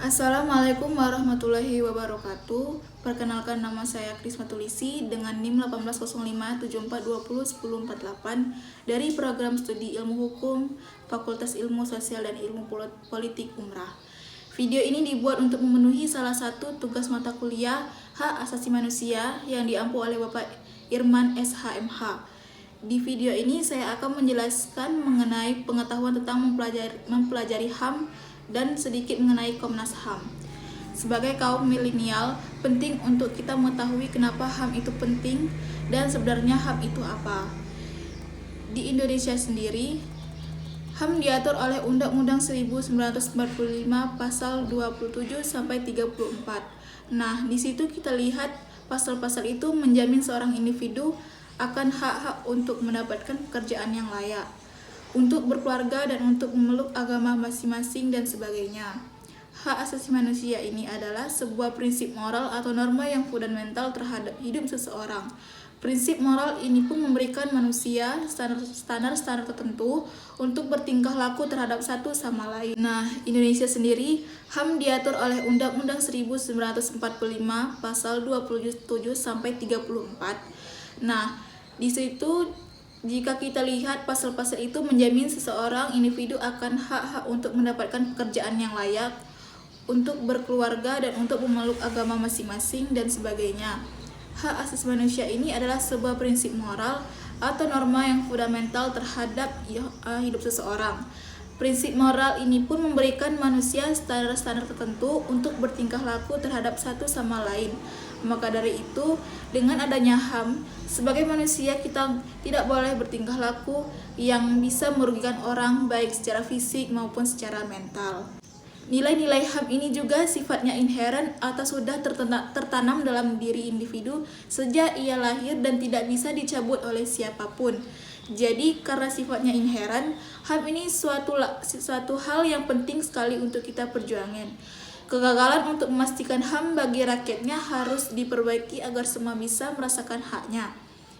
Assalamualaikum warahmatullahi wabarakatuh. Perkenalkan, nama saya Krisma Tulisi dengan NIM 180574201048 dari program studi Ilmu Hukum Fakultas Ilmu Sosial dan Ilmu Politik Umrah. Video ini dibuat untuk memenuhi salah satu tugas mata kuliah Hak Asasi Manusia yang diampu oleh Bapak Irman SHMH. Di video ini saya akan menjelaskan mengenai pengetahuan tentang mempelajari HAM dan sedikit mengenai Komnas HAM. Sebagai kaum milenial, penting untuk kita mengetahui kenapa HAM itu penting dan sebenarnya HAM itu apa. Di Indonesia sendiri, HAM diatur oleh Undang-Undang 1945 pasal 27 sampai 34. Nah, di situ kita lihat pasal-pasal itu menjamin seorang individu akan hak-hak untuk mendapatkan pekerjaan yang layak, untuk berkeluarga dan untuk memeluk agama masing-masing dan sebagainya. Hak asasi manusia ini adalah sebuah prinsip moral atau norma yang fundamental terhadap hidup seseorang. Prinsip moral ini pun memberikan manusia standar-standar tertentu untuk bertingkah laku terhadap satu sama lain. Nah, Indonesia sendiri, HAM diatur oleh Undang-Undang 1945 pasal 27 sampai 34. Nah, di situ jika kita lihat pasal-pasal itu menjamin seseorang individu akan hak-hak untuk mendapatkan pekerjaan yang layak, untuk berkeluarga dan untuk memeluk agama masing-masing dan sebagainya. Hak asasi manusia ini adalah sebuah prinsip moral atau norma yang fundamental terhadap hidup seseorang. Prinsip moral ini pun memberikan manusia standar-standar tertentu untuk bertingkah laku terhadap satu sama lain. Maka dari itu, dengan adanya HAM, sebagai manusia kita tidak boleh bertingkah laku yang bisa merugikan orang baik secara fisik maupun secara mental. Nilai-nilai HAM ini juga sifatnya inheren atau sudah tertanam dalam diri individu sejak ia lahir dan tidak bisa dicabut oleh siapapun. Jadi karena sifatnya inheren, HAM ini suatu hal yang penting sekali untuk kita perjuangkan. Kegagalan untuk memastikan HAM bagi rakyatnya harus diperbaiki agar semua bisa merasakan haknya.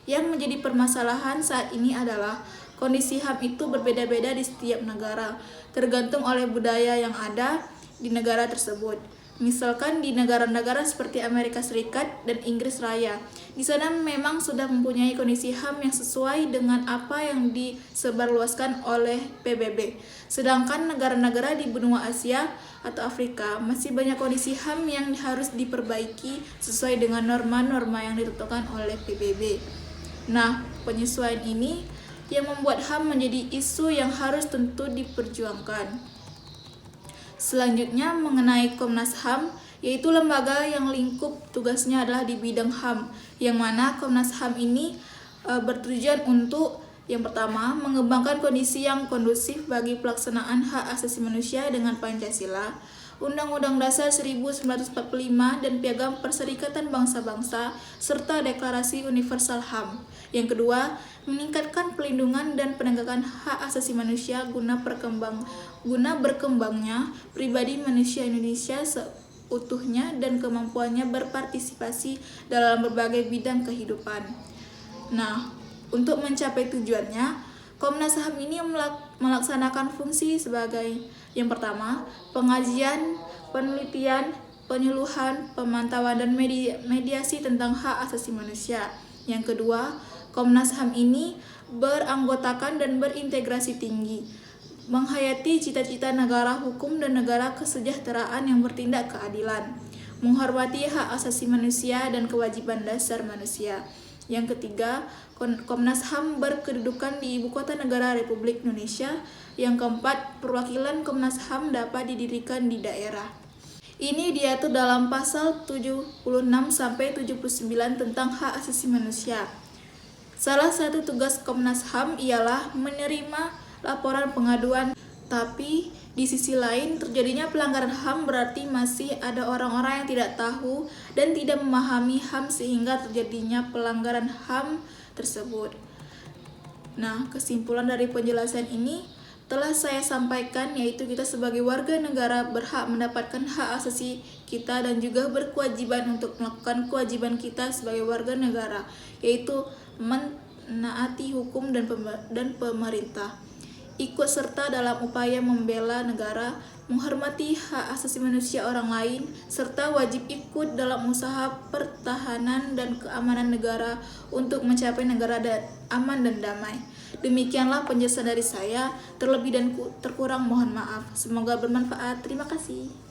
Yang menjadi permasalahan saat ini adalah kondisi HAM itu berbeda-beda di setiap negara, tergantung oleh budaya yang ada di negara tersebut. Misalkan di negara-negara seperti Amerika Serikat dan Inggris Raya, di sana memang sudah mempunyai kondisi HAM yang sesuai dengan apa yang disebarluaskan oleh PBB. Sedangkan negara-negara di benua Asia atau Afrika masih banyak kondisi HAM yang harus diperbaiki sesuai dengan norma-norma yang ditentukan oleh PBB. Nah, penyesuaian ini yang membuat HAM menjadi isu yang harus tentu diperjuangkan. Selanjutnya mengenai Komnas HAM, yaitu lembaga yang lingkup tugasnya adalah di bidang HAM, yang mana Komnas HAM ini bertujuan untuk yang pertama, mengembangkan kondisi yang kondusif bagi pelaksanaan hak asasi manusia dengan Pancasila, Undang-Undang Dasar 1945 dan Piagam Perserikatan Bangsa-Bangsa serta Deklarasi Universal HAM. Yang kedua, meningkatkan pelindungan dan penegakan hak asasi manusia guna berkembangnya pribadi manusia Indonesia seutuhnya dan kemampuannya berpartisipasi dalam berbagai bidang kehidupan. Nah, untuk mencapai tujuannya, Komnas HAM ini melaksanakan fungsi sebagai yang pertama, pengajian, penelitian, penyuluhan, pemantauan dan mediasi tentang hak asasi manusia. Yang kedua, Komnas HAM ini beranggotakan dan berintegrasi tinggi, menghayati cita-cita negara hukum dan negara kesejahteraan yang bertindak keadilan, menghormati hak asasi manusia dan kewajiban dasar manusia. Yang ketiga, Komnas HAM berkedudukan di Ibu Kota Negara Republik Indonesia. Yang keempat, perwakilan Komnas HAM dapat didirikan di daerah. Ini diatur dalam pasal 76 sampai 79 tentang hak asasi manusia. Salah satu tugas Komnas HAM ialah menerima laporan pengaduan, tapi di sisi lain terjadinya pelanggaran HAM berarti masih ada orang-orang yang tidak tahu dan tidak memahami HAM sehingga terjadinya pelanggaran HAM tersebut. Nah, kesimpulan dari penjelasan ini telah saya sampaikan, yaitu kita sebagai warga negara berhak mendapatkan hak asasi kita dan juga berkewajiban untuk melakukan kewajiban kita sebagai warga negara, yaitu menaati hukum dan pemerintah. ikut serta dalam upaya membela negara, menghormati hak asasi manusia orang lain, serta wajib ikut dalam usaha pertahanan dan keamanan negara untuk mencapai negara aman dan damai. Demikianlah penjelasan dari saya, terlebih dan terkurang mohon maaf. Semoga bermanfaat. Terima kasih.